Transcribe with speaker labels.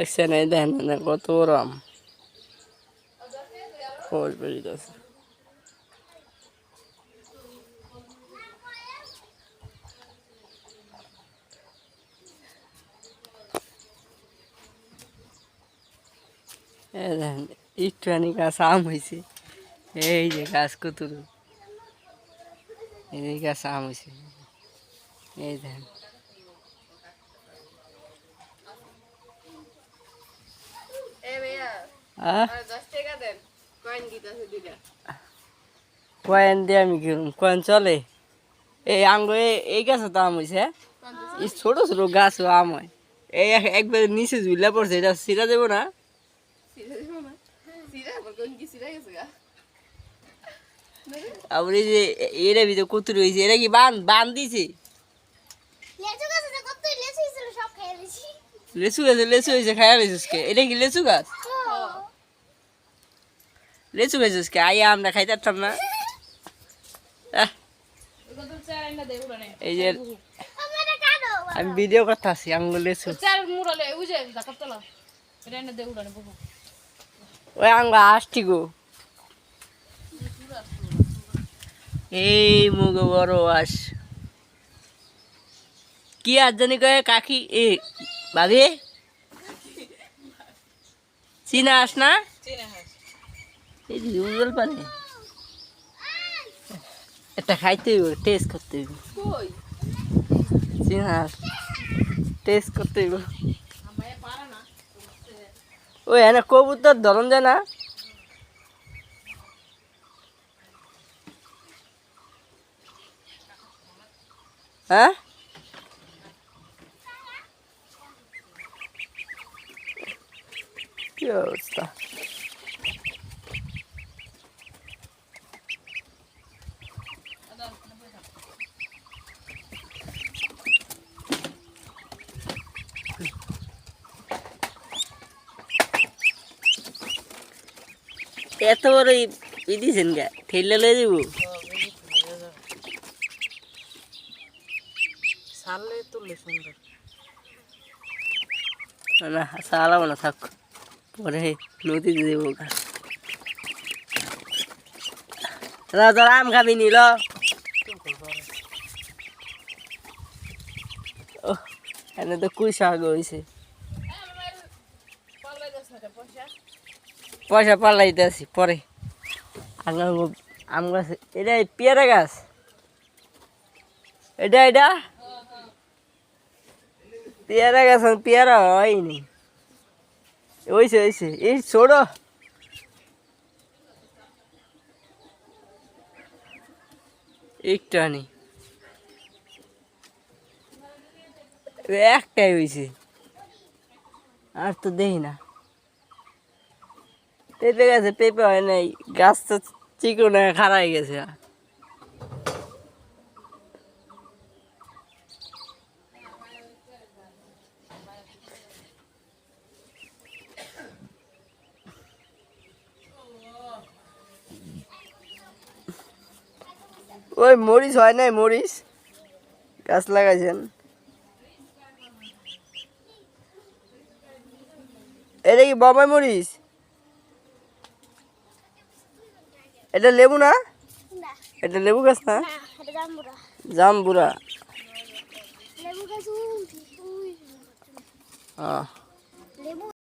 Speaker 1: দেখছেন এই দেখেন না কত বড় আম ফল বেরিয়েছে। এই দেখেন একটুখানি গাছ আম হয়েছে, এই যে গাছ কতুর, এই গাছ আম হয়েছে, এই দেখেন। কয়েন দিয়ে আমি কিরম কয়েন চলে? এই আঙ্গ এই গাছে তো আম হয়েছে, এই ছোট ছোট গাছ আম হয়, এই একবার নিচে ঝুলে পড়ছে, এটা সিরা দেবো না? আবার এই যে এরা ভিতরে কতুর হয়েছে, এরা কি বান দিছে? লেচু গাছে লেচু হয়েছে, খায়া লেছিস কে? এটা কি লেচু গাছ? লেচু খাইছিস কে? আইয়া আমরা খাইতে পারতাম না। এই যে আমি ভিডিও করতে আসি আঙ্গুল লেচু, ওই আঙ্গ আসছি গো, এই মুগ বড় আস কি আর জানি কয়ে কাকি এ ভাবি চীনা আস না, এই উজ্জ্বল পারে এটা খাইতে হইব, টেস্ট করতে হইব, চীনা আস টেস্ট করতে হইব। ওই এনে কবুতর ধরন যায় না? হ্যাঁ কি অবস্থা? এত বড় ই দিয়েছেন গা, ঠেলে লয়ে যাব না, সালাবো না, থাক পরে নদীতে দেবো গা। তোর আম খাবি নিল? ও এনে তো কুই শাক হয়েছে, পয়সা পাল্লাইতে আসি পরে। আম গাছ এটা পেয়ারা গাছ, এটা পেয়ারা গাছ, পেয়ারা হয়নি, হয়েছে হয়েছে, এই ছোট একটানি একটাই হয়েছে, আর তো দেখি না। পেঁপে গাছে পেঁপে হয় নাই, গাছ তো চিকনে খারাই গেছে। ওই মরিচ হয় নাই, মরিচ গাছ লাগাইছেন, এটা কি বাবাই মরিচ? এটা লেবু না? এটা লেবু গাছ না, জাম্বুরা।